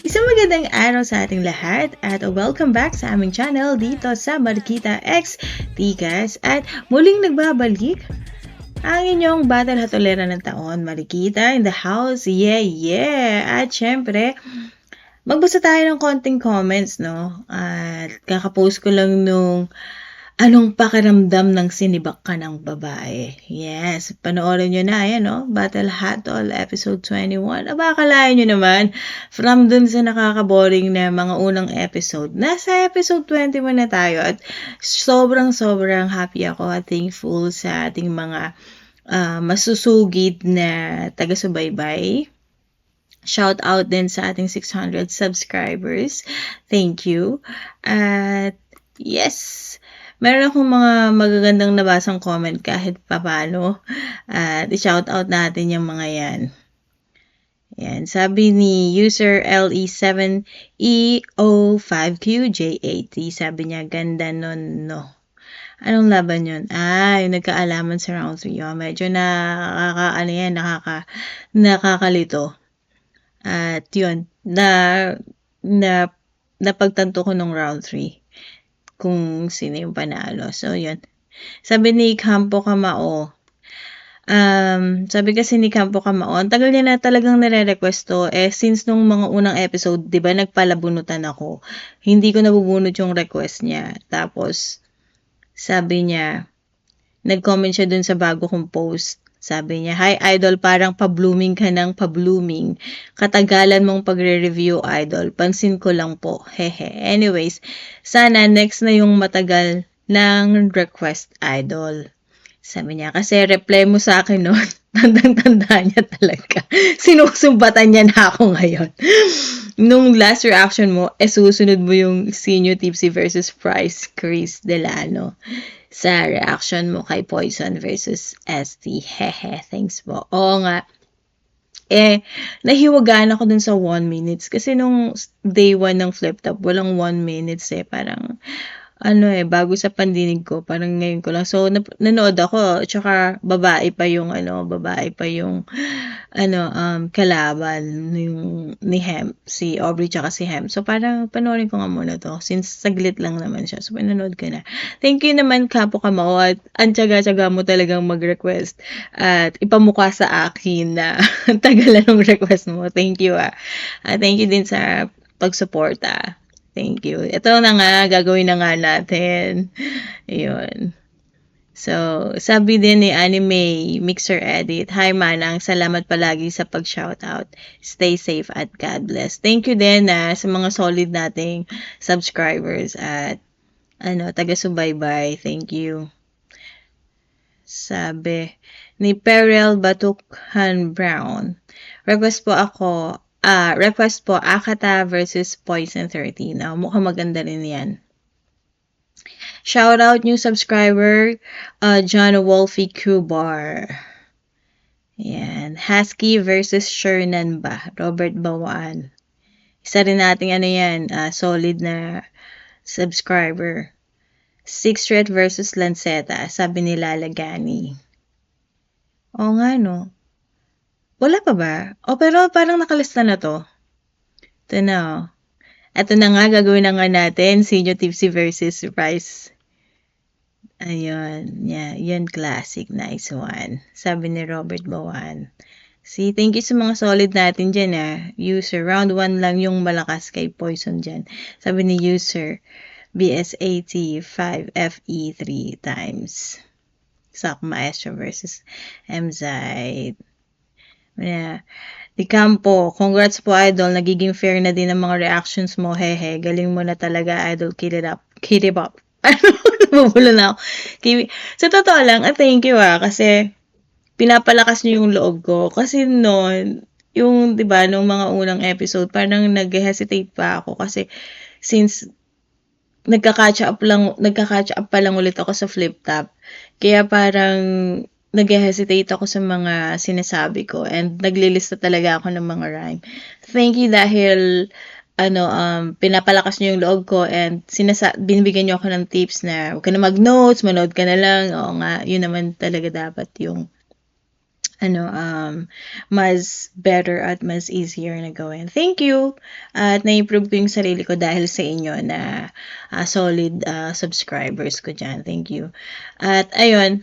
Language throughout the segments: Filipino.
Isang magandang araw sa ating lahat at welcome back sa aming channel dito sa Marikita X Tikas at muling nagbabalik ang inyong battle hatolera ng taon, Marikita in the house, yeah! At syempre, magbasa tayo ng konting comments, no? At kakapost ko lang nung anong pakiramdam ng sinibak ka ng babae? Yes, panoorin nyo na, yan, no? Battle Hatol, episode 21. Aba, akalain nyo naman, from dun sa nakakaboring na mga unang episode, nasa episode 21 na tayo. At sobrang happy ako at thankful sa ating mga masusugid na taga-subaybay. Shout out din sa ating 600 subscribers. Thank you. At yes, meron akong mga magagandang nabasang comment kahit papano. At i-shoutout natin yung mga yan. Yan. Sabi ni user LE7EO5QJ80. Sabi niya, ganda nun, no. Anong laban yun? Yung nagkaalaman sa round 3. Medyo nakakalito. At yun, napagtanto ko nung round 3. Kung sino yung panalo. So, yun. Sabi ni Campo Kamao, sabi kasi ni Campo Kamao, ang tagal niya na talagang nire-request to. Since nung mga unang episode, di ba, nagpalabunutan ako. Hindi ko nabubunot yung request niya. Tapos, sabi niya, nag-comment siya dun sa bago kong post. Sabi niya, hi idol, parang pa-blooming ka ng pa-blooming. Katagalan mong pagre-review, idol. Pansin ko lang po. Hehe. Anyways, sana next na yung matagal ng request, idol. Sabi niya, kasi reply mo sa akin noon. Tandang-tanda niya talaga. Sinusumbatan niya na ako ngayon. Nung last reaction mo, susunod mo yung Senior Tipsy versus Price Chris Delano. Sa reaction mo kay Poison versus ST. Hehe, thanks po. Oo nga. Nahiwagaan ako dun sa 1 minutes. Kasi nung day 1 ng Flip Top, walang 1 minutes Parang, bago sa pandinig ko, parang ngayon ko lang. So, nanood ako, tsaka babae pa yung kalaban yung ni Hem, si Aubrey tsaka si Hem. So, parang panoorin ko nga muna to, since saglit lang naman siya. So, pinanood ko na. Thank you naman, Capo Kamao, at ang tsaga-tsaga mo talagang mag-request at ipamukha sa akin na tagalan ng request mo. Thank you, Thank you din sa pagsuporta. Thank you. Ito na nga, gagawin na nga natin. Ayun. So, sabi din ni Anime Mixer Edit, hi Manang, salamat palagi sa pag-shoutout. Stay safe at God bless. Thank you din sa mga solid nating subscribers at taga-subaybay. Thank you. Sabi ni Perel Batukhan Brown, request po Akata versus Poison 13. Mukhang maganda rin yan. Shoutout new subscriber, John Wolfie Cubar. Yan. Husky versus Shernan ba? Robert Bawaan. Isa rin nating solid na subscriber. Six Red versus Lanceta. Sabi ni Lalagani. Oo nga, no? Wala pa ba? Pero parang nakalista na to. Ito na, Ito na nga, gagawin na nga natin. Senior Tipsy versus Price. Ayun. Yeah, yun classic. Nice one. Sabi ni Robert Bawan. See, thank you sa mga solid natin dyan, User, round 1 lang yung malakas kay Poison dyan. Sabi ni User, BS80 5FE 3 times. Sak Maestro versus MZide. Yeah. Di Campo, congrats po idol, nagiging fair na din ang mga reactions mo, hehe, galing mo na talaga idol, keep it up. Nabubulo na ako. Sa totoo lang, thank you kasi pinapalakas niyo yung loob ko, kasi noon, yung diba, nung mga unang episode, parang nag-hesitate pa ako, kasi since nagka-catch up pa lang ulit ako sa Flip Top, kaya parang nag-hesitate ako sa mga sinasabi ko and naglilista talaga ako ng mga rhyme. Thank you dahil pinapalakas niyo yung loob ko and binibigyan niyo ako ng tips na huwag ka na mag-notes, manood ka na lang. Oo nga, yun naman talaga dapat yung mas better at mas easier na gawin. Thank you! At na-improve ko yung sarili ko dahil sa inyo na solid subscribers ko dyan. Thank you. At ayun,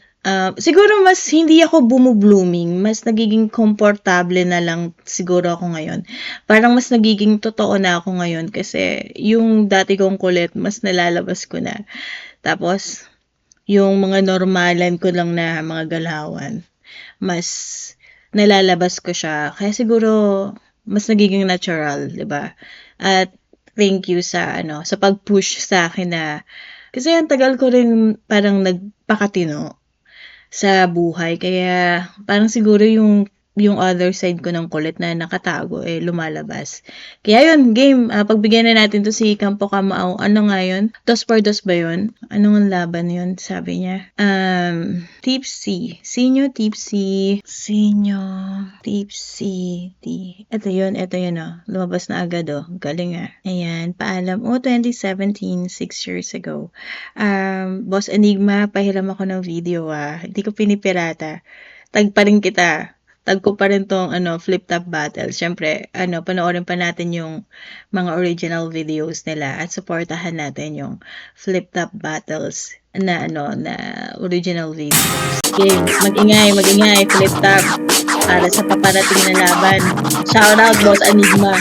siguro mas hindi ako bumublooming, mas nagiging komportable na lang siguro ako ngayon. Parang mas nagiging totoo na ako ngayon kasi yung dati kong kulit, mas nalalabas ko na. Tapos, yung mga normalan ko lang na mga galawan, mas nalalabas ko siya. Kaya siguro, mas nagiging natural, di ba? At thank you sa, sa pag-push sa akin na, kasi ang tagal ko rin parang nagpakatino sa buhay. Kaya parang siguro yung other side ko ng kulit na nakatago lumalabas. Kaya yun, game. Pagbigyan na natin to si Campo Kamao. Ano nga yun? Dos por dos ba yun? Anong laban yun? Sabi niya. Tipsy. Sinyo tipsy. Sinyo tipsy. Ito yun. Lumabas na agad Galing Ayan. Paalam. 2017, 6 years ago. Boss Enigma, pahiram ako ng video Hindi ko pinipirata. Tag pa rin kita. Tag ko pa rin tong flip top battle. Siyempre, panoorin pa natin yung mga original videos nila at supportahan natin yung flip top battles na original videos. Okay, magingay, flip top para sa paparating na laban. Shout out, Boss Enigma.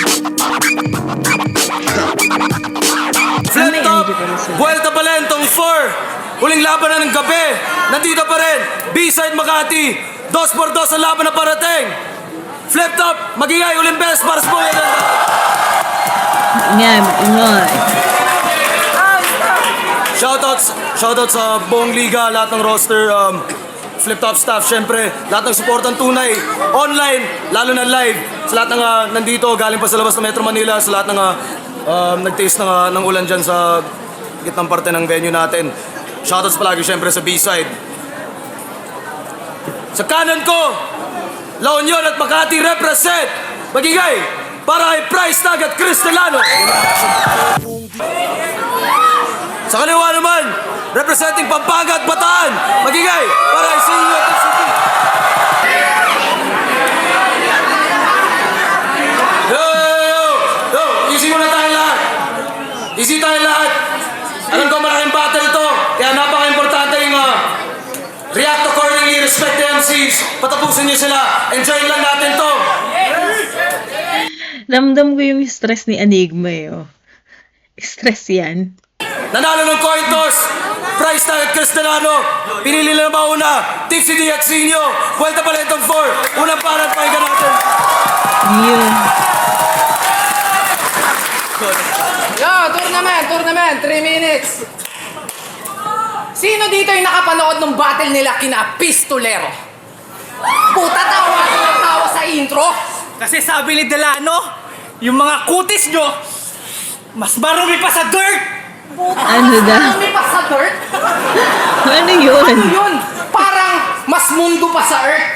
Flip top, Vuelta Balentong 4. Huling laban na ng gabi. Nandito pa rin, B-side Makati. 2 por 2 ang laban na parating. Flip top, magingay, uling best para sa buhay na. Ingay. Shoutout sa buong liga, lahat ng roster, flip top staff, syempre, lahat ng supportang tunay, online, lalo na live, sa lahat ng nandito, galing pa sa labas ng Metro Manila, sa lahat ng nag-taste ng ulan dyan sa gitnang parte ng venue natin. Shoutouts palagi syempre sa B-side. Sa kanan ko, La Union at Makati represent. Magigay para kay Price Tag at Chris Delano. Sa kaliwa naman, representing Pampanga at Bataan. Magigay para kay Sinyo at City. Yo! Easy muna tayo lahat. Easy tayo lahat. Alam ko malaking battle ito. Kaya napaka-importante yung react accordingly, respect the MCs. Patapusin niyo sila. Enjoy lang natin to. Ramdam ko yung stress ni Enigma Stress yan. Nanalo ng coin toss. Price Tag at Chris Delano. Pinili na mauna. Tipsy D at Sinyo. Vuelta Balentong 4. Unang parang pahinga natin. Yun. Tournament, 3 minutes. Sino dito yung nakapanood ng battle nila kina Pistolero? Puta, tawa sa intro. Kasi sabi ni Delano, yung mga kutis nyo, mas marumi pa sa dirt! Ano daw? Marumi pa sa dirt? Ano yun? Ano yun? Parang mas mundo pa sa earth.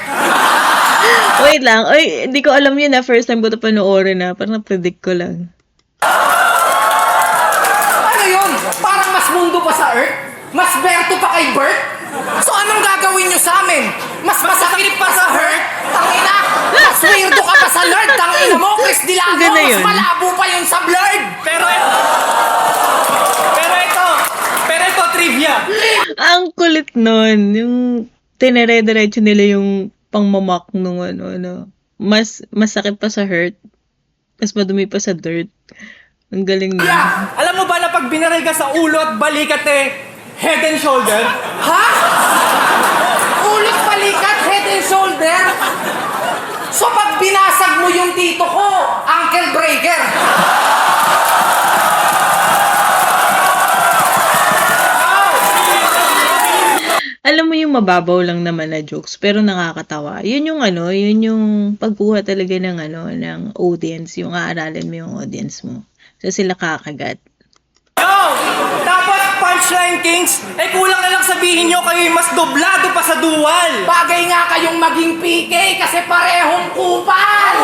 Wait lang. Oy, hindi ko alam yun First time ko ito panoorin Parang na-predict ko lang. Ano yun? Parang mas mundo pa sa earth? Mas berto pa kay Bert? So anong gagawin nyo sa amin? Mas masakit pa sa hurt? Tangina! Mas weirdo ka pa sa Lord! Tangina mo, Chris Delano! Ganda yun. Mas malabo pa yun sa blurred! Pero ito, trivia. Ang kulit nun. Yung tinere-diretso nila yung pangmamak nung Mas masakit pa sa hurt. Mas madumi pa sa dirt. Ang galing nun. Alam mo ba na pag binaray ka sa ulo at balikat head and shoulder? Ha? Ulit balikat, head and shoulder? So pag binasag mo yung tito ko, ankle breaker. Alam mo yung mababaw lang naman na jokes pero nakakatawa. Yun yung pagkuha talaga ng audience, yung aaralin mo yung audience mo. So sila kakagat. Yo! Tapos punchline kings, kulang na lang sabihin nyo kayo mas doblado pa sa dual. Bagay nga kayong maging PK kasi parehong kupal.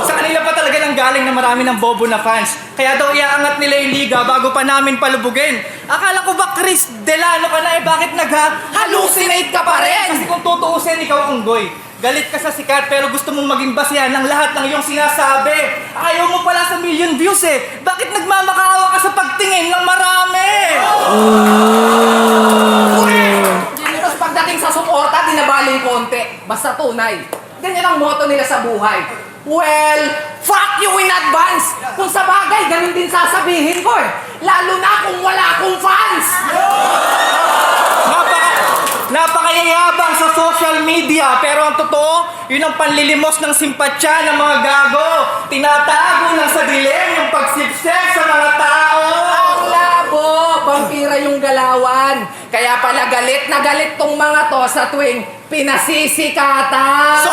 Sa kanila pa talaga nang galing na marami ng bobo na fans. Kaya daw iaangat nila yung liga bago pa namin palubugin. Akala ko ba Chris Delano ka na eh, bakit Hallucinate ka pa rin! Kasi kung tutuusin, ikaw unggoy. Galit ka sa sikat pero gusto mong maging basihan ng lahat ng iyong sinasabi. Ayaw mo pala sa million views eh. Bakit nagmamakaawa ka sa pagtingin ng marami? Tapos pagdating sa suporta, dinabaling konti. Basta tunay. Ganyan ang motto nila sa buhay. Well, fuck you in advance! Kung sa bagay, ganun din sasabihin ko eh. Lalo na kung wala akong fans! Napakayayabang sa social media pero ang totoo, yun ang panlilimos ng simpatsya ng mga gago. Tinatago lang sa dilim yung pagsipsip sa mga tao. Ang labo! Vampira yung galawan. Kaya pala galit na galit tong mga to sa tuwing pinasisikatan.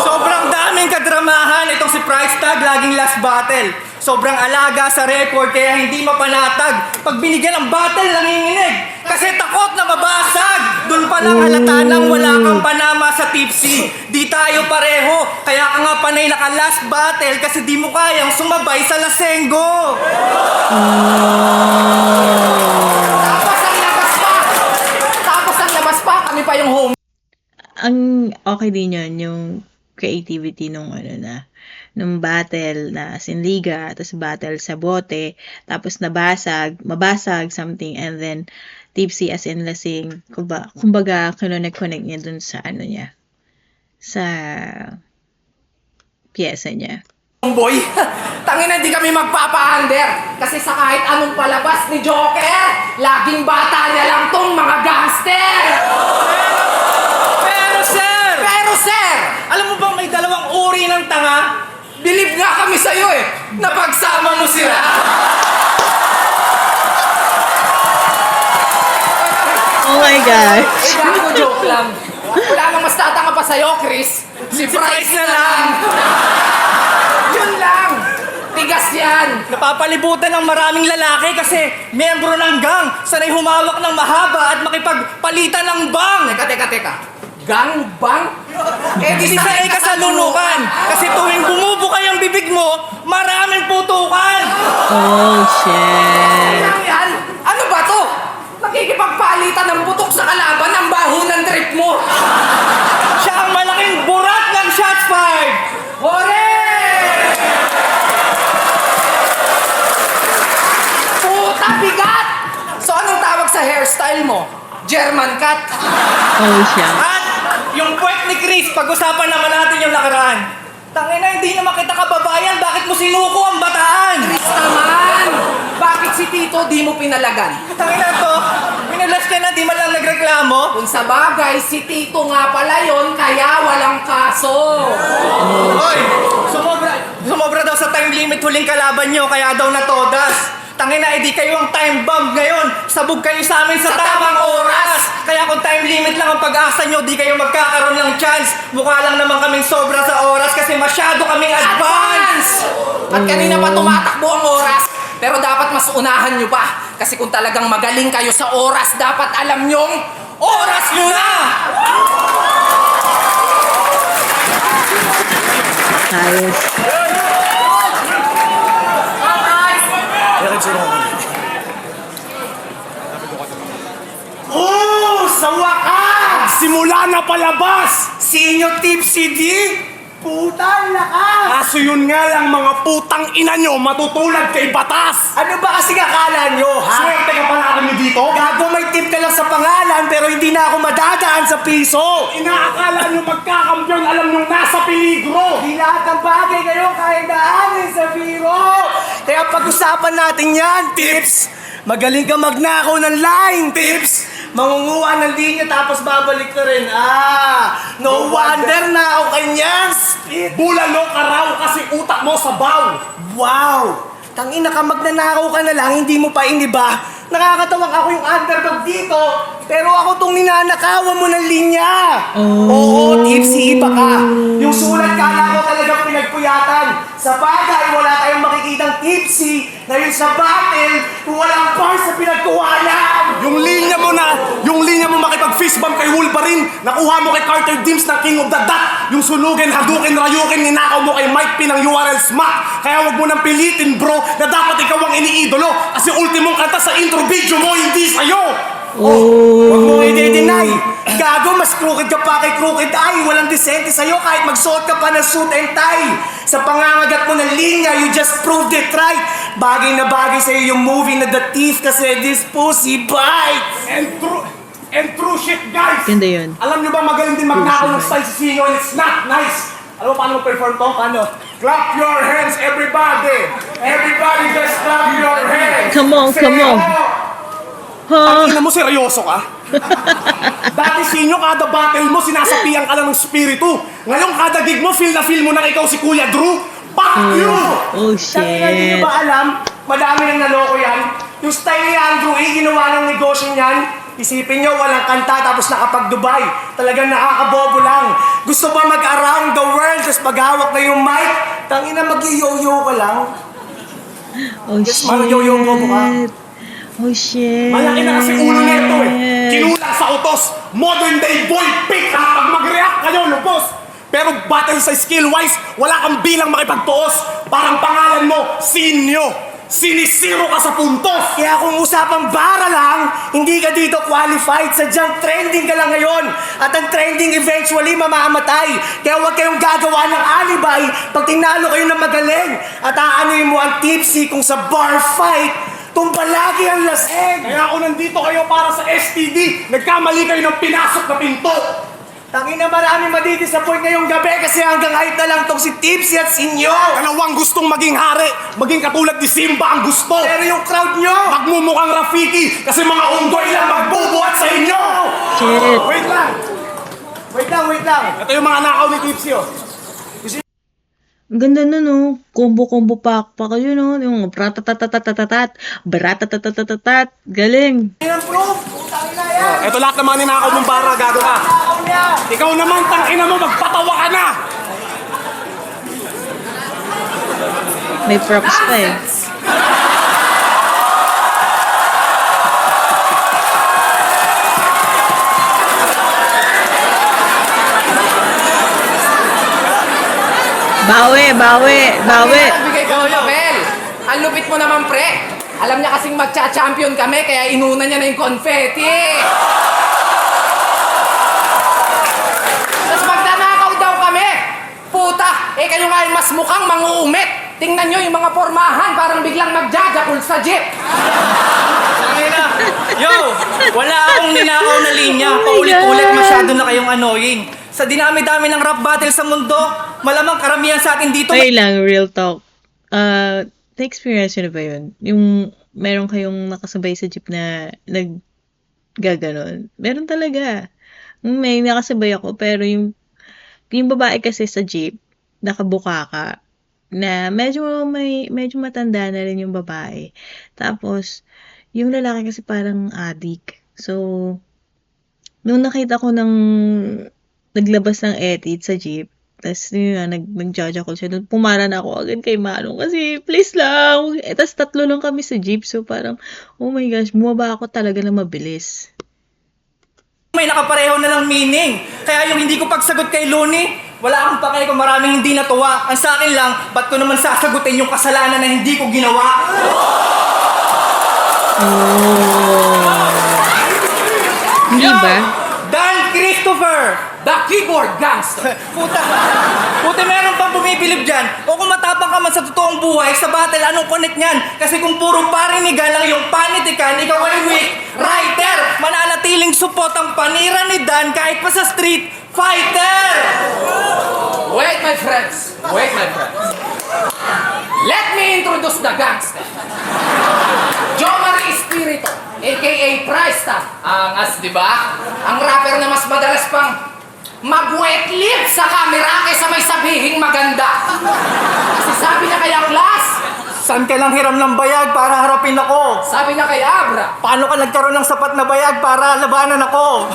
Sobrang daming kadramahan itong si Price Tag, laging last battle. Sobrang alaga sa record kaya hindi mapanatag. Pag binigyan ng battle, nanginginig. Kasi takot na mabasag. Doon pa lang halata nang wala kang panama sa tipsy. Di tayo pareho. Kaya ka nga panay naka last battle kasi di mo kayang sumabay sa lasenggo. Tapos ang labas pa, kami pa yung home. Ang okay din yun, yung creativity nung nung battle na sinliga, tapos battle sa bote, tapos mabasag something, and then tipsy as in lasing, kumbaga connect niya dun sa niya, sa pyesa niya. Boy, tangina di kami magpapa-under kasi sa kahit anong palabas ni Joker, laging bata niya lang tong mga gangster! Pero sir, alam mo bang may dalawang uri ng tanga? Believe nga kami sa'yo eh, napagsama mo sila! Oh my God! Eh, gago, joke lang. Wala nang mas tatanga pa sa'yo, Chris. Si Bryce na lang! Yun lang! Tigas yan! Napapalibutan ng maraming lalaki kasi miyembro ng gang, sanay humawak ng mahaba at makipagpalitan ng bang. Teka. Gang bang? Eh di sanay ka sa lunukan kasi tuwing bumubukay ang bibig mo, maraming putukan. Oh shit! Ano yan? Ano ba to? Nakikipagpalitan ng putok sa kalaban ang baho ng trip mo! Siya ang malaking burat ng shots fired. Hore! Puta, bigat! So anong tawag sa hairstyle mo? German cut? Oh shit! At yung puwet ni Chris, pag-usapan naman natin yung nakaraan. Tangina, hindi naman kita kababayan, bakit mo sinuko ang bataan? Chris naman! Bakit si Tito di mo pinalagan? Tangina to, minulas ka na, di man lang nagreklamo. Kung sa bagay, si Tito nga pala yon kaya walang kaso. Hoy, sumobra daw sa time limit huling kalaban nyo, kaya daw natodas. Tangina, edi kayo ang time bomb ngayon. Sabog kayo sa amin sa tamang oras. Kaya kung time limit lang ang pag-asa nyo, di kayo magkakaroon ng chance. Mukha lang naman kaming sobra sa oras kasi masyado kaming advance. At kanina pa tumatakbo ang oras. Pero dapat mas unahan nyo pa. Kasi kung talagang magaling kayo sa oras, dapat alam nyong oras nyo na! Ayos. Oh! Sa wakas! Simula na palabas! Si inyo Tipsy D? Putang lakas! Kaso yun nga lang mga putang ina nyo matutulad kay batas! Ano ba kasi akala nyo, ha? Swerte ka pala kami dito? Gago, may tip ka lang sa pangalan pero hindi na ako madadaan sa piso! Inaakala nyo magkakampiyon, alam nyo nasa peligro! Di lahat ng bagay kayo kaya daanin sa biro! Kaya pag-usapan natin yan, tips! Magaling ka magnakaw ng line, tips! Mangunguha ng linya tapos babalik ka rin. No wonder na ako kanyang speed! Bulalo ka raw kasi utak mo sabaw! Wow! Tangina ka, magnanakaw ka na lang, hindi mo pa iniba. Nakakatawang ako yung underdog dito, pero ako tong ninanakawan mo ng linya. Oo, tipsy, iba ka. Yung sulat kala ko talaga talagang pinagpuyatan. Sa bagay, wala tayong makikitang tipsy ngayon sa battle kung walang bars sa pinagkuhanan. Yung linya mo makipag-fist bump kay Wolverine, nakuha mo kay Carter Dims ng King of the Dot, yung sunugin, hadukin, rayukin, ninakaw mo kay Mike P ng URL Smack. Kaya wag mo nang pilitin bro na dapat ikaw ang iniidolo kasi ultimong kanta sa intro video mo, hindi sa'yo. Huwag mo i-deny. Gago, mas crooked ka pa kay crooked eye. Walang disente sa'yo kahit magsuot ka pa ng suit and tie. Sa pangangagat mo ng linya, you just proved it right. Bagay na bagay sa'yo yung movie na The Thief kasi this pussy bites. And true shit, guys. Ganda yun. Alam nyo ba magaling din magnakaw ng style si Sinyo and it's not nice. Alam mo paano mag-perform to? Paano? Clap your hands, everybody. Everybody just clap your hands. Come on, Say, come on. Ang ina mo, seryoso ka? Dati Sinyo, kada battle mo, sinasapian ka lang ng spiritu. Ngayon, kada gig mo, feel na feel mo nang ikaw si Kuya Drew. Fuck you! Oh, Tangina, hindi shit. nyo ba alam? Madami nang naloko yan. Yung style ni Andrew E, ginawa ng negosyo niyan. Isipin nyo, walang kanta tapos nakapag-Dubai. Talagang nakakabobo lang. Gusto ba mag-around the world tapos paghawak na yung mic? Tangina, mag-yo-yo ka lang. Oh, Yes, parang yo-yo mo ka. shit. Oh, shit. Malaki na kasi ulo nito eh. Kinulang sa utos. Modern day boy pick ha. Pag mag-react kayo, lubos. Pero battle sa skill-wise, wala kang bilang makipagtuos. Parang pangalan mo, Sinyo. Sinisiro ka sa puntos. Kaya kung usapang bara lang, hindi ka dito qualified. Sadyang trending ka lang ngayon. At ang trending eventually mamamatay. Kaya huwag kayong gagawa ng alibay pag tinalo kayo ng magaling. At aanuin mo ang tipsy kung sa bar fight, tumpalagi ang laseng. Kaya ako nandito kayo para sa STD. Nagkamali kayo ng pinasok na pinto. Tangina, marami madidisappoint ngayong gabi kasi hanggang height na lang tong si Tipsy at Sinyo. Dalawang gustong maging hari. Maging katulad ni Simba ang gusto. Pero yung crowd nyo, Magmumukhang Rafiki kasi mga unggoy lang magbubuhat sa inyo. Shit. Wait lang. wait lang. Ito yung mga nakaw ni Tipsy oh. Ang ganda na, no? Combo-combo pack pa kayo, no? Yung bratatatatatatatat, bratatatatatatatat. Galing. Yan bro, tangina yan. Ito lahat ng mga ninakaw mong bara, gago ka. Tao niya. Ikaw naman, tangina mo, magpatawa ka na. May props pa eh. Bawi. Bigay ko ng papel. Ang lupit mo naman, pre. Alam niya kasing magcha-champion kami, kaya inuna niya na yung confetti. Tapos magdanakaw daw kami. Puta, kayo nga yung mas mukhang manguumit. Tingnan nyo yung mga pormahan, parang biglang magjajakul sa jeep. Yo, wala akong ninakaw na linya. Paulit-ulit masyado na kayong annoying. Sa dinami-dami ng rap battle sa mundo, malamang karamihan sa atin dito Okay lang, real talk. Na-experience nyo na ba yun? Yung meron kayong nakasabay sa jeep na naggaganon. Meron talaga. May nakasabay ako, pero yung babae kasi sa jeep, nakabuka ka, na medyo matanda na rin yung babae. Tapos, yung lalaki kasi parang addict. So, nung nakita ko ng naglabas ng edit sa jeep, tapos yun nga, nag-judge ako siya. Doon pumara na ako agad kay Manong kasi please lang. Tapos 3 lang kami sa jeep. So parang, oh my gosh, bumaba ako talaga na mabilis. may nakapareho na lang meaning. Kaya yung hindi ko pagsagot kay Looney, wala akong pakay kung maraming hindi natuwa. Ang sa akin lang, ba't ko naman sasagutin yung kasalanan na hindi ko ginawa? Hindi ba? Dan Christopher! The keyboard gangster. Puta meron pang bumibilib dyan. O kung matapang ka man sa totoong buhay, sa battle, anong connect niyan? Kasi kung puro parinigan lang yung panitikan, ikaw ay weak writer. Mananatiling support ang panira ni Dan kahit pa sa street fighter. Wait, my friends. Let me introduce the gangster. Jomar Espiritu, a.k.a. Price Tag. Angas, di ba? Ang rapper na mas madalas pang mag-wet lip sa camera kaysa may sabihing maganda. Kasi sabi niya kay Aklas, Saan ka lang hiram ng bayag para harapin ako? sabi niya kay Abra, Paano ka nagkaroon ng sapat na bayag para labanan ako?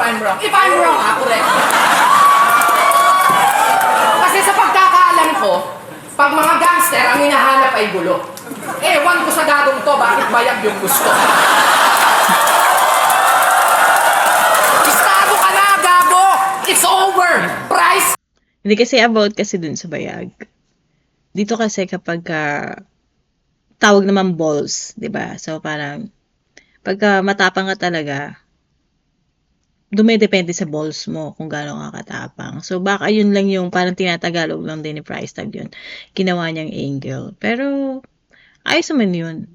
I'm wrong. If I'm wrong, correct. Kasi sa pagkakaalam ko, pag mga gangster ang hinahanap ay gulo. Ewan ko sa gagong to, bakit bayag yung gusto. Istado ka na, gago! It's over! Price! Hindi kasi about kasi dun sa bayag. Dito kasi kapag tawag naman balls, 'di ba? So parang pagka matapang ka talaga, dumedepende sa balls mo kung gaano ka katapang. So baka yun lang yung parang tinatagalog lang din ni Price Tag yun. Ginawa niyang angle. Pero ayos naman yun.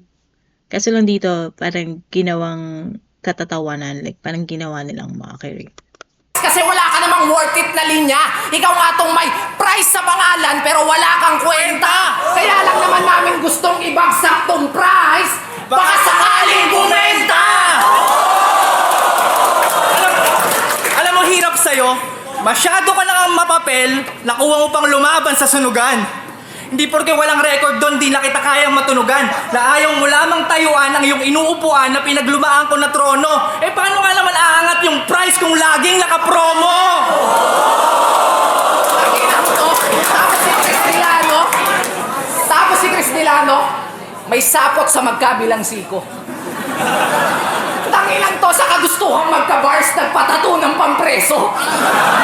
Kasi lang dito parang ginawang katatawanan. Like parang ginawa nilang mockery. Kasi wala ka namang worth it na linya. Ikaw nga tong may price sa pangalan pero wala kang kwenta. Kaya lang naman namin gustong ibagsak tong price. Baka sakaling bumenta! Alam mo, hirap sa'yo. Masyado ka lang ang mapapel, nakuha mo pang lumaban sa sunugan. Hindi porke walang record doon, di na kita kayang matunugan. Na ayaw mo lamang tayuan ang iyong inuupuan na pinaglumaan ko na trono. Eh paano nga naman aangat yung price kung laging nakapromo? Tapos si Chris Delano, may sapot sa magkabilang siko. Tangilan to sa kagustuhang magka-bars nagpatato ng pampreso.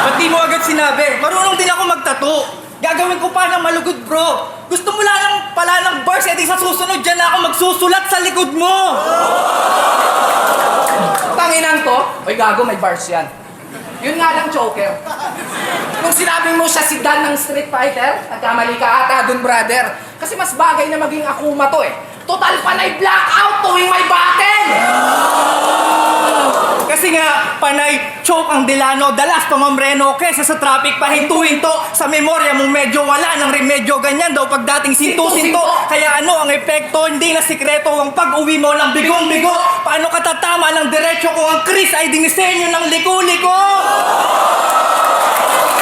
Ba't di mo agad sinabi? Marunong din ako magtato. Gagawin ko pa ng malugod, bro. Gusto mo lang pala ng bars, edi sa susunod dyan na ako magsusulat sa likod mo. Tanginan to, oy gago, may bars yan. Yun nga lang, choker. Nung sinabi mo siya si Dan ng Street Fighter, nagkamali ka ata dun, brother. Kasi mas bagay na maging Akuma to eh. Total panay blackout tuwing may battle! Kasi nga, panay choke ang Delano, dalas pamamreno, kesa sa traffic pahinto-hinto. Sa memorya mong medyo wala ng remedyo, ganyan daw pagdating sinto-sinto. Kaya ano ang epekto, hindi na sikreto ang pag-uwi mo ng bigong-bigo. Paano ka tatama ng diretsyo kung ang Chris ay dinisenyo ng liko-liko?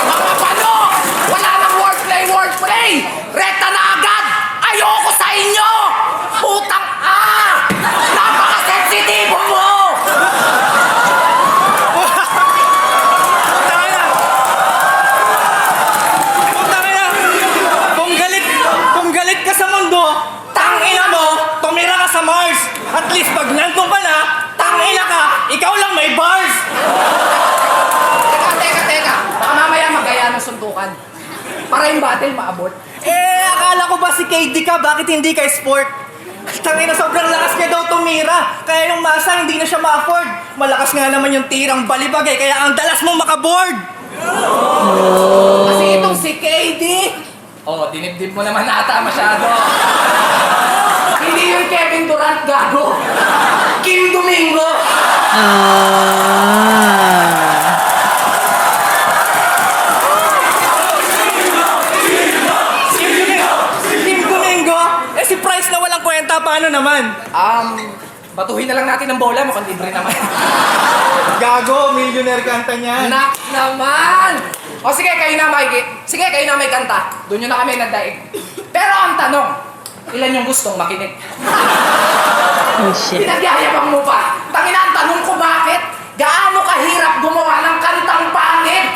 Mga pano! Wala nang wordplay! Rekta na agad! Ayoko sa inyo! Putang napaka-sensitibo mo! Kung galit ka sa mundo, tangina mo, tumira ka sa Mars. At least pag nandun ka na, tangina ka, ikaw lang may bars. Teka. Baka mamaya magaya ng suntukan. Para yung battle maabot. Akala ko ba si KD ka? Bakit hindi ka sport? Tangina, sobrang lakas niya daw tumira. Kaya yung masa hindi na siya ma-afford. Malakas nga naman yung tirang balibag eh, kaya ang dalas mo makaboard. Kasi itong si KD, dinibdib mo naman ata masyado. Hindi yung Kevin Durant, gago. Kim Domingo. Team Domingo? Si Price na walang kwenta, paano naman? Batuhin na lang natin ng bola, mukhang libre naman. Gago, millionaire kanta niyan. Nak naman! Sige, kayo na may kanta. Doon nyo na kami nagdaig. Pero ang tanong, ilan yung gustong makinig? Oh shit. Pinagyayabang mo pa. Tangina, ang tanong ko bakit? Gaano kahirap gumawa ng kantang pangit?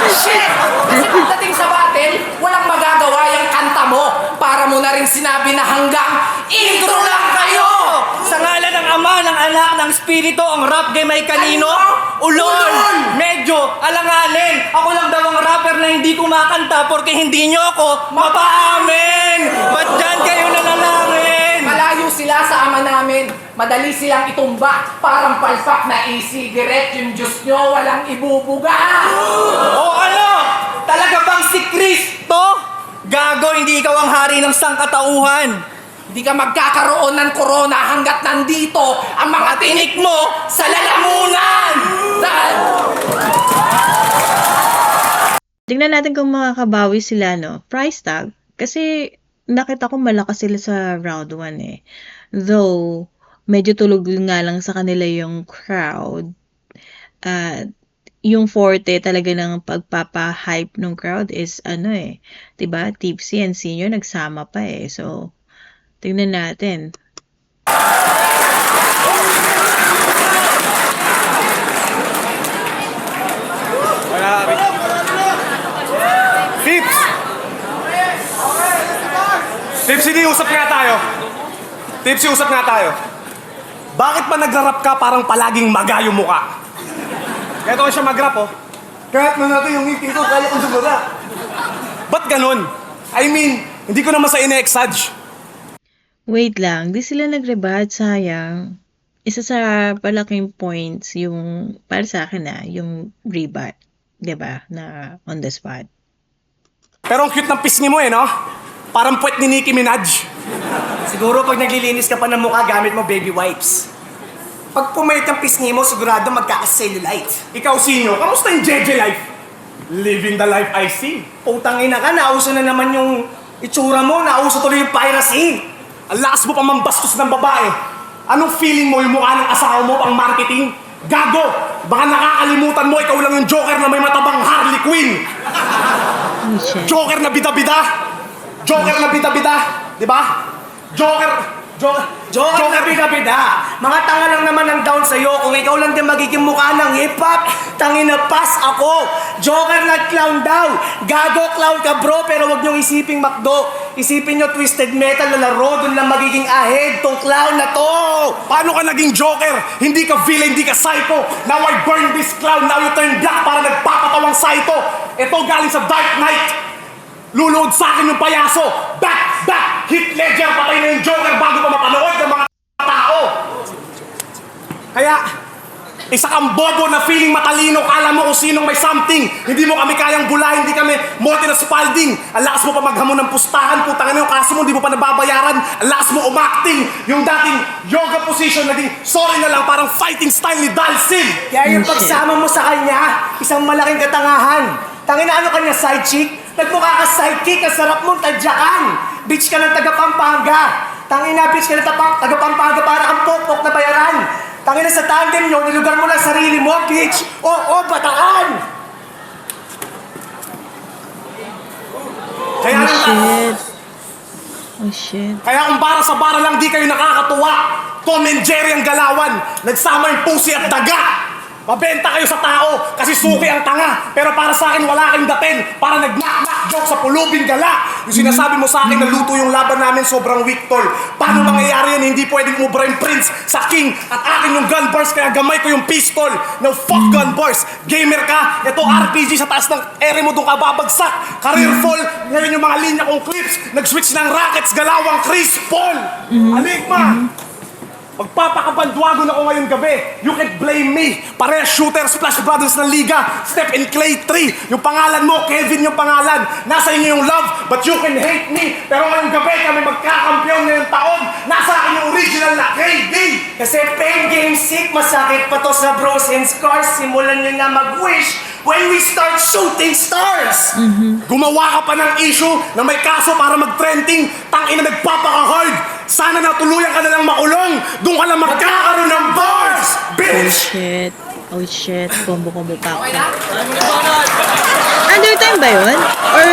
Shit! Kasi pagdating sa battle, walang magagawa yung kanta mo. Para mo na rin sinabi na hanggang intro lang kayo! Sa ngalan ng Ama, ng Anak, ng Espiritu, ang rap game ay kanino? Ulol! Medyo alanganin! Ako lang daw ang rapper na hindi kumakanta porque hindi nyo ako mapaamin! Ba't dyan kayo nanalangin? Malayo sila sa ama namin. Madali silang itumba. Parang palpak na e-cigarette. Yung Diyos nyo walang ibubuga. O ano? Talaga bang si Kristo? Gago, hindi ikaw ang hari ng sangkatauhan. Hindi ka magkakaroon ng corona hanggat nandito ang mga tinik mo sa lalamunan! Tingnan natin kung makakabawi sila, no? Price Tag. Kasi nakita ko malakas sila sa round 1 eh. Though, medyo tulog nga lang sa kanila yung crowd. Yung forte talaga ng pagpapa-hype ng crowd is diba? Tipsy and Senior nagsama pa eh. So, tingnan natin. Sige, usap nga tayo. Tipsy, usap nga tayo. Bakit pa nagra-rap ka parang palaging maga yung mukha? Ito siya mag-rap, oh. Kahit na natin yung ngiti ko, kaya kong sumura. Ba't ganun? I mean, hindi ko naman sa ine-exage. Wait lang, di sila nag-rebut, sayang. Isa sa palaking points yung, para sa akin yung rebut. 'Di ba? Na on the spot. Pero ang cute ng pisngi mo eh, no? Parang puwet ni Nicki Minaj. Siguro pag naglilinis ka pa ng mukha, gamit mo baby wipes. Pag pumayat ang pisngi mo, sigurado magkaka-cellulite. Ikaw, Sinyo, kamusta yung JJ life? Living the life I see. Putang ina ka, nauso na naman yung itsura mo, nauso tuloy yung piracy. Ang lakas mo pa mambastos ng babae. Anong feeling mo yung mukha ng asawa mo pang marketing? Gago! Baka nakakalimutan mo, ikaw lang yung Joker na may matabang Harley Quinn. Oh, shit. Joker na bida-bida. Joker na bida-bida. Di ba? Joker Joker na bida-bida. Mga tanga lang naman ang down sa'yo. Kung ikaw lang din magiging mukha ng hip-hop, tangin na pass ako. Joker na clown daw. Gago clown ka bro, pero wag niyong isiping McDo. Isipin niyo Twisted Metal na laro, dun lang magiging ahead tong clown na to. Paano ka naging Joker? Hindi ka villain, hindi ka psycho. Now I burn this clown, now you turn black para nagpapatawang Saito. Ito galing sa Dark Knight. Luluod sa akin yung payaso. Back! Heath Ledger, patay na yung Joker bago pa mapanood ng mga tao. Kaya, isa kang bobo na feeling matalino, kala mo kung sinong may something. Hindi mo kami kayang bulahin, hindi kami Morty na Spalding. Ang lakas mo pa maghamon ng pustahan, putang ina yung kaso mo, hindi mo pa nababayaran. Ang lakas mo umacting. Yung dating yoga position, naging sorry na lang, parang fighting style ni Dalsin. Kaya yung pagsama mo sa kanya, isang malaking katangahan. Tangin na ano kanya, side chick? Nagmukha ka sidekick, ang sarap mong tadyakan. Bitch ka ng taga-Pampanga. Tangin na, bitch ka ng taga-Pampanga para kang pokpok na bayaran. Tangin na sa tandem nyo, nilugar mo lang sarili mo, bitch. Oo, bataan! Kaya Oh, lang, shit. Oh, shit. kaya kung para sa bara lang di kayo nakakatuwa, Tom and Jerry ang galawan, nagsama yung pusi at daga. Mabenta kayo sa tao kasi suki ang tanga. Pero para sa akin wala kayong dating. Para nag-knock-knock joke sa pulubing gala. Yung sinasabi mo sa akin na luto yung laban namin sobrang weak tol. Paano mangyayari yan? Hindi pwedeng umubra yung prince sa king. At akin yung gun bars kaya gamay ko yung pistol. No fuck gun bars. Gamer ka. Ito RPG sa taas ng ere mo doon ka babagsak. Career fall. Ngayon yung mga linya kong clips. Nag-switch ng rackets. Galawang Chris Paul. Aligma. Magpapakabandwagon ako ngayong gabi. You can blame me. Pareha shooter, Splash Brothers ng Liga. Step in Clay 3. Yung pangalan mo, Kevin yung pangalan. Nasa inyo yung love, but you can hate me. Pero ngayong gabi kami magkakampiyon ngayong taon. Nasa akin yung original na KD. Kasi pain game sick, masakit pa to sa bros and scars. Simulan nyo na mag-wish when we start shooting stars. Gumawa ka pa ng issue na may kaso para mag-trending. Tangina nagpapaka-hard. Sana natuluyan ka na lang makulong. Doon ka lang magkakaroon ng bars, Oh, bitch! shit. Oh, shit. Combo-combo pa ako. Undertime ba yun? Or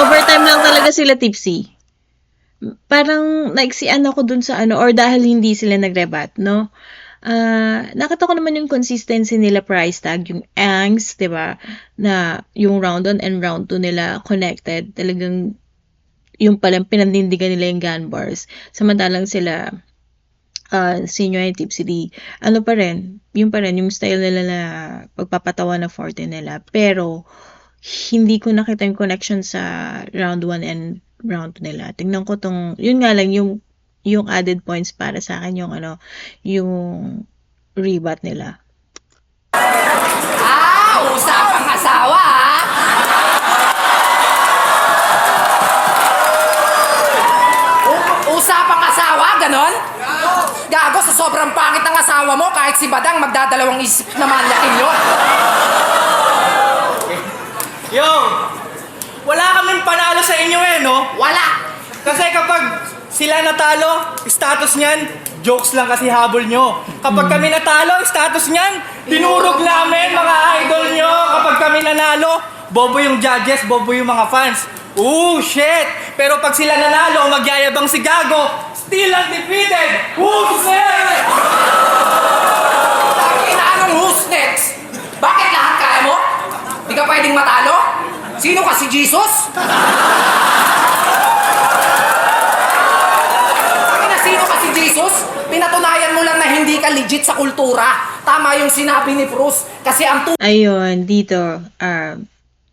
overtime lang talaga sila tipsy? Parang naiksian ako dun sa ano, or dahil hindi sila nag-rebat, no? Nakita ko naman yung consistency nila price tag, yung angst, di ba? Na yung round 1 and round 2 nila connected. Talagang yung palang pinanindigan nila yung gun bars. Samantalang sila senior and tipsy D, ano pa rin, yung style nila na pagpapatawa na forte nila. Pero, hindi ko nakita yung connection sa round 1 and round 2 nila. Tingnan ko tong, yun nga lang, yung added points para sa akin, yung rebat nila. Usapang asawa, ha? Usapang asawa, ganon? Gago, sa sobrang pangit ng asawa mo, kahit si Badang magdadalawang isip na manyakin yun. Yo! Wala kaming panalo sa inyo eh, no? Wala! Kasi kapag sila natalo, status niyan, jokes lang kasi habol nyo. Kapag kami natalo, status niyan, dinurog namin mga idol nyo. Kapag kami nanalo, bobo yung judges, bobo yung mga fans. Ooh, shit! Pero pag sila nanalo, magyayabang si Gago, still undefeated! Who's next? Tangina, anong who's next? Bakit lahat kaya mo? Di ka pwedeng matalo? Sino ka, si Jesus? genius. Pinatunayan mo lang na hindi ka legit sa kultura. Tama yung sinabi ni Bruce. Kasi ang Ayun, dito,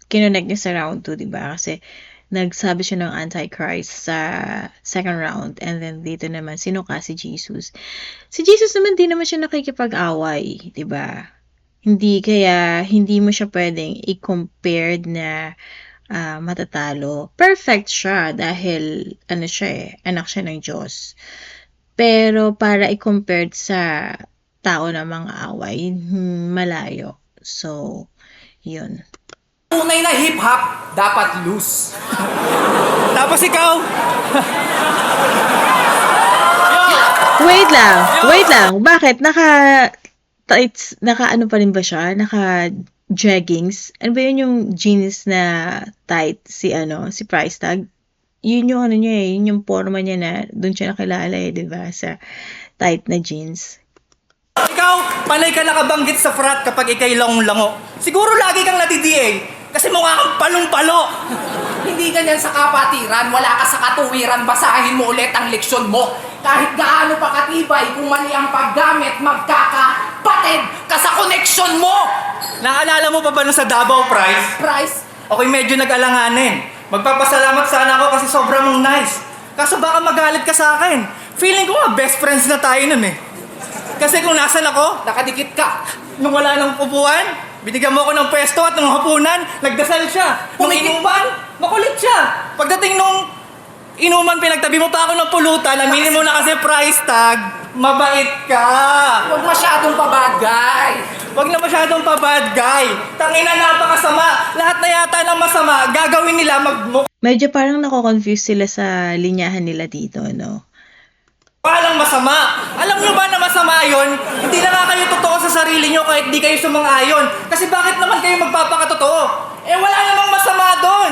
kinonect niya sa round 2, diba? Kasi nagsabi siya ng Antichrist sa second round. And then dito naman, sino ka? Si Jesus. Si Jesus naman, di naman siya nakikipag-away, diba? Hindi mo siya pwedeng i-compare na matatalo. Perfect siya dahil, anak siya ng Diyos. Pero para i-compare sa tao na mga away, malayo. So, yun. tunay na hip-hop dapat loose. Tapos ikaw, Wait lang. Bakit? Tights, ano pa rin ba siya? Jeggings. Ano ba yun yung jeans na tight si Price Tag? Yun yung niya yun yung forma niya na doon siya nakilala diba? Sa tight na jeans. ikaw, panay ka nakabanggit sa frat kapag ikay lango. Siguro lagi kang nati-DA kasi mukha kang palong-palo. Hindi ganyan sa kapatiran. Wala ka sa katuwiran. Basahin mo ulit ang leksyon mo. Kahit gaano pa katibay, kung mali ang paggamit, magkakapatid ka sa connection mo. Naalala mo pa ba nung sa Davao Prize? Price, Ako'y medyo nag-alanganin. Magpapasalamat sana ako kasi sobrang mong nice. Kaso baka magalit ka sa akin. Feeling ko nga best friends na tayo nun eh. Kasi kung nasan ako, nakadikit ka. nung wala nang upuan, binigyan mo ako ng pwesto at nung hapunan, nagdasal siya. Nung inuman, makulit siya. Pagdating nung inuman, pinagtabi mo pa ako ng pulutan, aminin mo na kasi price tag, mabait ka. Huwag masyadong pabagay. Huwag na masyadong pa-bad guy. Tangina, napakasama. Lahat na yata ng masama, gagawin nila Medyo parang nako-confuse sila sa linyahan nila dito, no? walang masama. Alam nyo ba na masama yun? Hindi na nga kayo totoo sa sarili nyo kahit di kayo sumang-ayon. Kasi bakit naman kayo magpapakatotoo? Eh wala namang masama doon.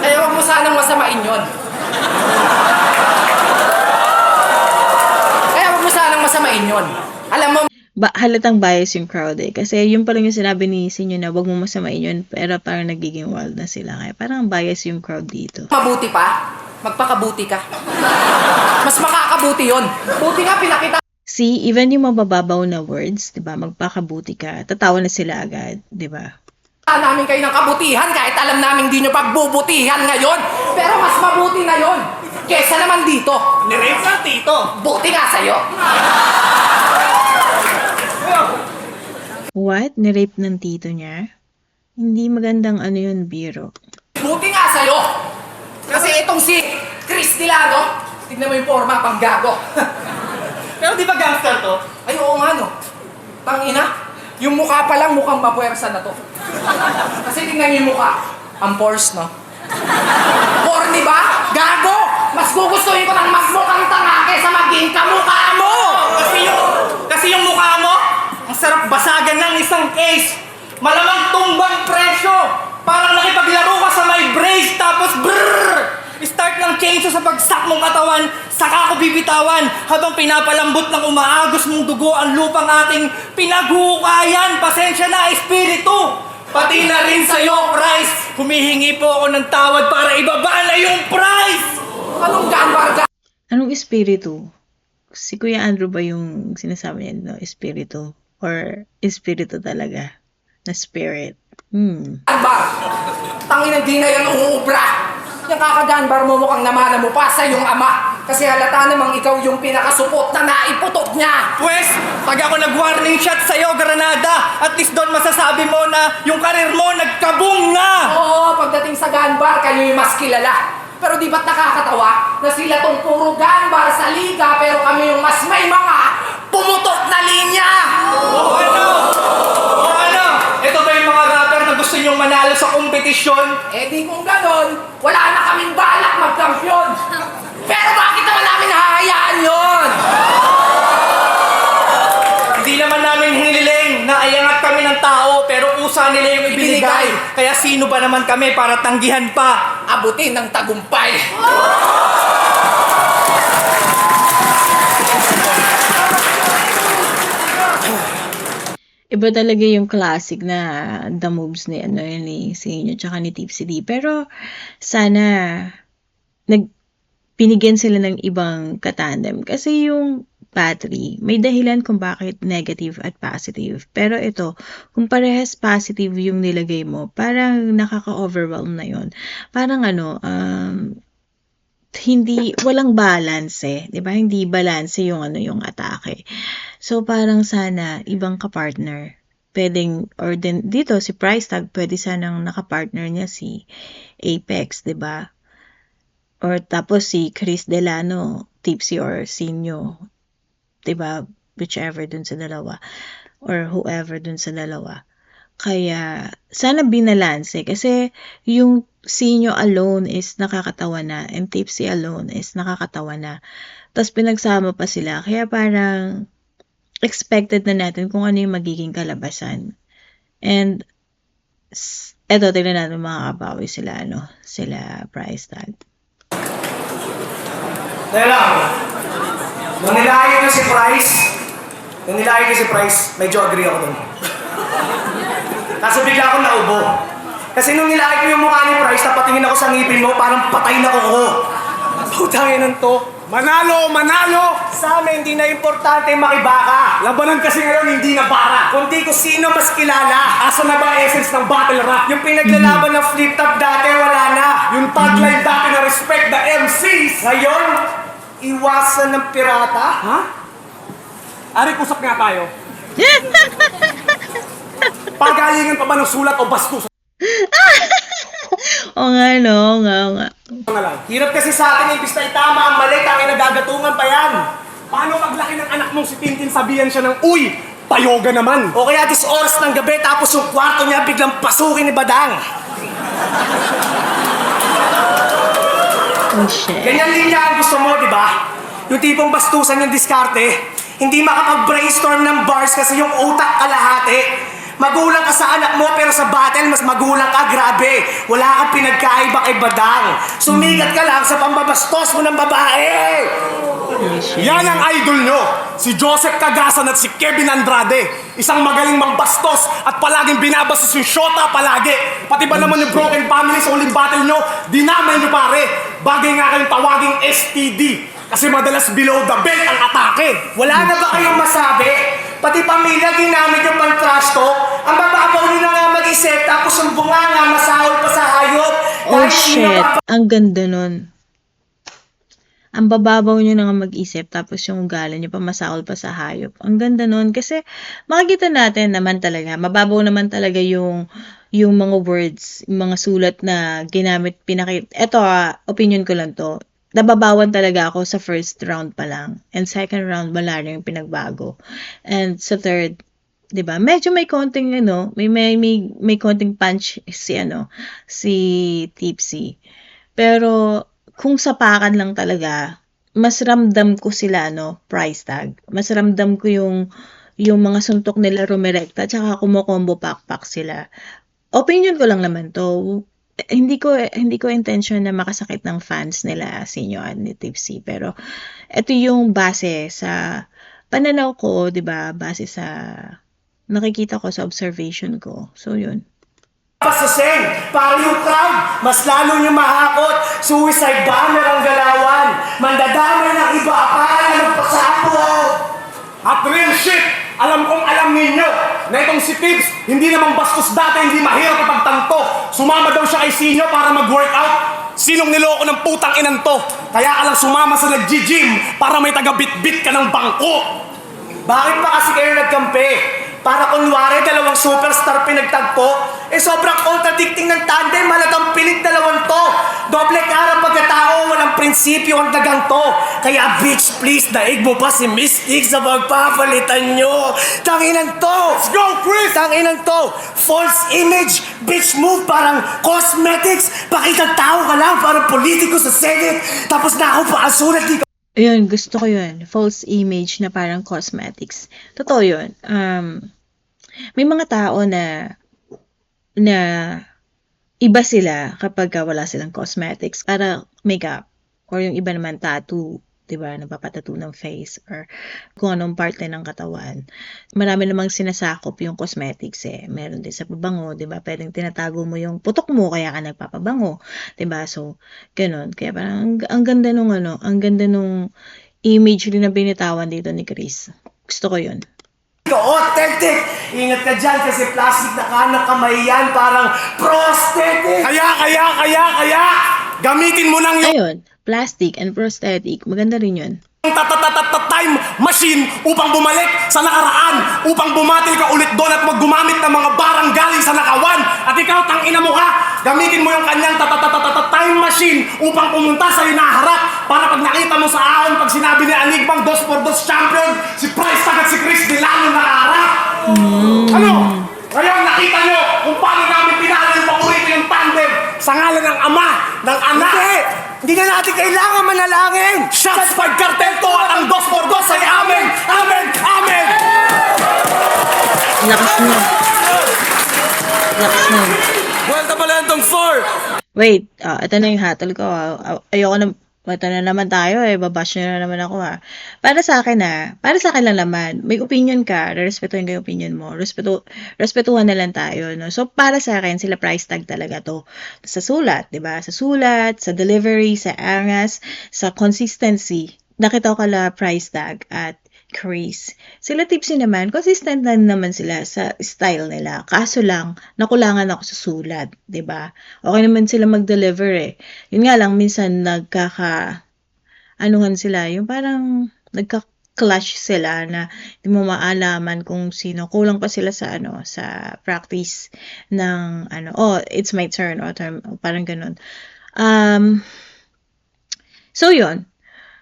Kaya huwag mo sanang masamain yun. Alam mo, Halatang bias yung crowd Kasi yun pa lang yung sinabi ni Sinyo na wag mo masamain yun, pero parang nagiging wild na sila. Kaya parang bias yung crowd dito. mabuti pa, magpakabuti ka. Mas makakabuti yun. Buti nga pinakita See, even yung mabababaw na words, diba, magpakabuti ka, tatawa na sila agad, diba? namin kayo ng kabutihan kahit alam namin di nyo pagbubutihan ngayon. Pero mas mabuti na yun. Kesa naman dito. Nirape ka, tito. Buti nga sa'yo. What? Nirape ng tito niya? Hindi magandang yun, biro. Buti nga sa'yo. Kasi itong si Chris Dilano, tignan mo yung forma, pang gago. Pero di ba gangster to? Ay, oo nga no. Tangina, yung mukha pa lang mukhang mapuwersa na to. Kasi tingnan yung mukha. Ang pores, no? Corny ba? Gago! Mas gugustuhin ko ng magmukhang tanga kaysa maging kamukha mo! Kasi yung mukha mo, ang sarap basagan ng isang case. Malamang tumbang presyo. Parang nakipaglaro ka sa may brace tapos brrrr! Start ng change sa bagsak mong katawan, saka ako bibitawan habang pinapalambot ng umaagos mong dugo ang lupang ating pinaghuhukayan. Pasensya na, espiritu! Pati na rin sa'yo, Price! Humihingi po ako ng tawad para ibaba na yung price! Anong ganbar Anong espiritu? Si Kuya Andrew ba yung sinasabi niya, no? Espiritu? Or espiritu talaga? Na spirit? ganbar? Tangina di na yan uubra. Yung kakaganbar mo mukhang namana mo pa sa iyong ama. Kasi halata namang ikaw yung pinakasupot na naiputok niya. Pwes, pag ako nag-warning shot sa'yo, Granada, at least doon masasabi mo na yung karir mo nagkabong na! Oo, pagdating sa ganbar, kayo yung mas kilala. Pero di ba't nakakatawa na sila tong puro ganbar sa liga pero kami yung mas may mga pumutok na linya? O ano? Ito ba yung mga rapper na gusto nyong manalo sa kompetisyon? Eh di kung ganon, wala na kaming balak magkampiyon. Pero bakit naman namin hahayaan yun? Hindi naman namin hiniling na ayangat kami ng tao pero usa nila yung ibinigay. Kaya sino ba naman kami para tanggihan pa? Abutin ng tagumpay. Iba talaga yung classic na the moves ni ni Sinyo tsaka ni Tipsy D. Pero sana binigyan sila ng ibang katandem. Kasi yung battery, may dahilan kung bakit negative at positive. Pero ito, kung parehas positive yung nilagay mo, parang nakaka-overwhelm na yun. Parang hindi, walang balance eh. 'Di ba? Hindi balance yung yung atake. So, parang sana ibang kapartner. Pwedeng, or din, dito si Price Tag, pwede sanang nakapartner niya si Apex, 'di ba? Or tapos si Chris Delano, Tipsy or Sinyo, 'di ba? Whichever dun sa dalawa or whoever dun sa dalawa. Kaya sana binalanse kasi yung Sinyo alone is nakakatawa na and Tipsy alone is nakakatawa na. Tapos pinagsama pa sila kaya parang expected na natin kung ano yung magiging kalabasan. And eto, tingnan natin makakabawi sila sila Price Tag. Teka lang. Nung nilayo na si Price, medyo agree ako dun. Kaso bigla ako naubo. Kasi nung nilayo ko yung mukha ni Price, napatingin ako sa ngipin mo, parang patay na ko. Putangin ng to. Manalo! Sa amin, hindi na importante makibaka. Labanan kasi ngayon hindi na bara. Kundi kung sino mas kilala. Asa na ba essence ng battle rap? Yung pinaglalaban ng flip top dati, wala na. Yung tagline dati na respect the MCs. Ngayon, iwasan ng pirata. Ha? Ari, kusap nga tayo. Pagalingan pa ba ng sulat o bastos? O nga, no? O nga. Hirap kasi sa atin, imbis na itama ang mali, tangin nagagatungan pa yan. Paano paglaki ng anak mong si Tintin sabihan siya ng, uy, payoga naman. O kaya this oras ng gabi, tapos yung kwarto niya biglang pasukin ni Badang. Oh, shit. Ganyan linya ang gusto mo, di ba? Yung tipong bastusan yung diskarte, hindi makapag-brainstorm ng bars kasi yung utak kalahati. Magulang ka sa anak mo pero sa battle mas magulang ka, grabe. Wala kang pinagkaiba kay Badang. Sumigat ka lang sa pambabastos mo ng babae. Oh, shit. Yan ang idol nyo, si Joseph Cagasan at si Kevin Andrade. Isang magaling mangbastos at palaging binabastos yung shota palagi. Pati ba naman yung broken family sa uling battle nyo, dinamay nyo pare. Bagay nga kayong tawaging STD. Kasi madalas below the belt ang atake. Wala na ba kayong masabi? Pati pamilya ginamit yung pang-trash talk. Ang bababaw nyo na nga mag-isip tapos yung bunganga masahol pa sa hayop. Oh, Dahil sino shit. ka Ang ganda nun. Ang bababaw nyo na nga mag-isip, tapos yung ugali nyo pa masakol pa sa hayop. Ang ganda nun. Kasi makikita natin naman talaga, mababaw naman talaga yung mga words, yung mga sulat na ginamit, Eto opinion ko lang to. Nababawan talaga ako sa first round pa lang. And second round, wala na yung pinagbago. And sa third, 'di ba? Medyo may konting may konting punch si Tipsy. Pero kung sapakan lang talaga, mas ramdam ko sila Price Tag. Mas ramdam ko yung mga suntok nila rumirekta tsaka kumokombo pakpak sila. Opinion ko lang naman to. Hindi ko intention na makasakit ng fans nila Sinyo at ni Tipsy, pero ito yung base sa pananaw ko, 'di ba? Base sa nakikita ko sa observation ko. So yun. pasasing para yung crowd, mas lalo nyo mahakot. Suicide bomber ang galawan. Mandadamay ng iba, akala ng pasapo. At real shit, alam kong alam ninyo na itong si Tibbs, hindi namang bastos dati, hindi mahirap ipagtanto. Sumama daw siya kay Sinyo para mag-workout. Sinong niloko ng putang inan to? Kaya ka lang sumama sa nag-gym para may taga-bit-bit ka ng bangko. Bakit pa kasi kayo nagkampi? Para kunwari dalawang superstar pinagtagpo? Sobrang contradicting ng tandem, halatang pilit dalawang to. Doble cara pagkatao, walang prinsipyo ang dagang to. Kaya bitch, please, daig mo pa si Mystic sa pagpapalitan nyo. Tanginan to! Let's go, Chris! Tanginan to! False image, bitch move, parang cosmetics. Pakitang tao ka lang, parang politiko sa Senate. Tapos na ako pa ang sulat dito. Ayun, gusto ko yun. False image na parang cosmetics. Totoo yun. May mga tao na iba sila kapag wala silang cosmetics. Para makeup. Or yung iba naman tattoo. Diba? Napapatattoo ng face. Or kung anong parte ng katawan. Marami namang sinasakop yung cosmetics eh. Meron din sa pabango. Diba? Pwedeng tinatago mo yung putok mo kaya ka nagpapabango. Diba? So, ganun. Kaya parang ang ganda nung ang ganda nung image rin na binitawan dito ni Chris. Gusto ko yun. Authentic! Ingat ka dyan kasi plastic na kanang kamay yan, parang prosthetic! Kaya, gamitin mo lang yung Ayun, plastic and prosthetic. Maganda rin yun. time machine upang bumalik sa nakaraan, upang bumatil ka ulit doon at maggumamit ng mga barang galing sa nakawan. At ikaw, tangina mo ka, gamitin mo yung kanyang time machine upang pumunta sa hinaharap para pag nakita mo sa ahon, pag sinabi ni Anigbang 2x2 champion, si Price Tag at si Chris Delano nakaharap. Ano? Ngayon nakita nyo kung paano namin pinalo yung paborito yung tandem sa ngalan ng ama, ng anak. Hindi na natin kailangan manalangin! Shots fired cartel to at ang 2x2 ay amen! Amen! Amen! Lakas na. Lakas na. Vuelta Palentong 4! Wait, ito na yung hatol ko. Ayoko na, ito na naman tayo babash nyo na naman ako Para sa akin lang naman, may opinion ka, respetuhin ko yung opinion mo, respetuhan na lang tayo, no? So, para sa akin, sila Price Tag talaga to. Sa sulat, di ba? Sa sulat, sa delivery, sa angas, sa consistency. Nakita ko kala Price Tag at Chris. Sila Tipsy naman, consistent na naman sila sa style nila. Kaso lang, nakulangan ako sa sulat, 'di ba? Okay naman sila mag-deliver Yun nga lang minsan anuhan sila, yung parang nagka-clash sila na hindi mo maalaman kung sino. Kulang pa sila sa sa practice ng it's my turn or parang ganun. So yun.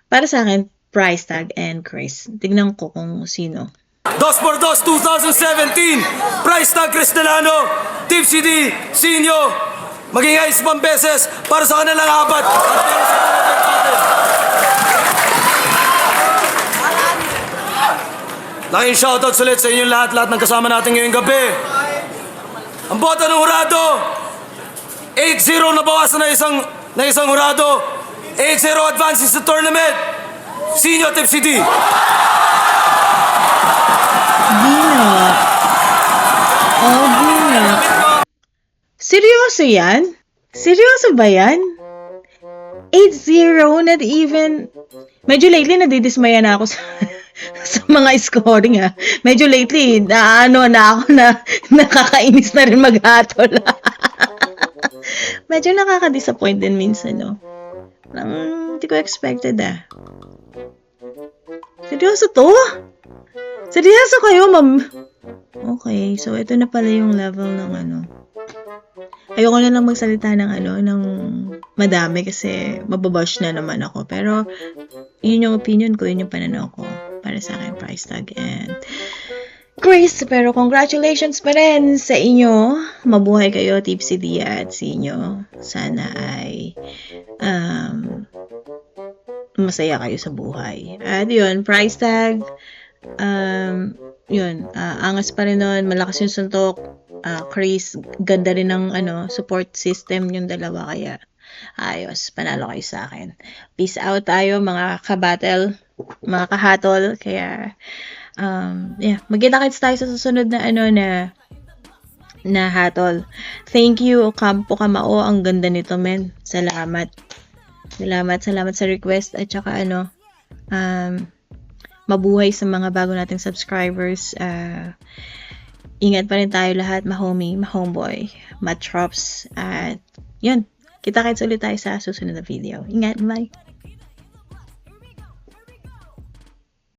Para sa akin, Price Tag and Chris. Tignan ko kung sino. 2x2 2017, Price Tag Chris Delano, Tipsy D, Sinyo, maging ayos pang beses para sa kanilang apat at para sa kanilang battle. Laking shoutouts ulit sa inyong lahat ng kasama natin ngayong gabi. Ang bota ng hurado, 8-0 na bawasan na isang hurado, 8-0 advances sa tournament. Sinyo Tipsy D. Gina. Seryoso yan? Seryoso ba yan? 8-0, not even... Medyo lately, nadidismaya na ako sa mga scoring Medyo lately, na ako na nakakainis na rin maghatol. Medyo nakaka-disappoint din minsan, no? Hindi ko expected Seryoso to? Seryoso kayo, ma'am? Okay, so ito na pala yung level ng Ayoko na lang magsalita ng madami kasi mababash na naman ako. Pero, yun yung opinion ko, yun yung pananaw ko. Para sa akin, Price Tag and Chris. Pero congratulations pa rin sa inyo. Mabuhay kayo, Tipsy D at Sinyo. Sana ay masaya kayo sa buhay. At yun, Price Tag, angas pa rin nun, malakas yung suntok. Chris, ganda rin ng support system yung dalawa, kaya ayos, panalo kayo sa akin. Peace out tayo mga kabattle, mga kahatol. Kaya magkita-kits tayo sa susunod na hatol. Thank you, Campo Kamao, ang ganda nito, men. Salamat sa request at saka mabuhay sa mga bago nating subscribers. Ingat pa rin tayo lahat, ma-homie, ma-homeboy, ma-trops, at yun, kita-kits ulit tayo sa susunod na video. Ingat, bye!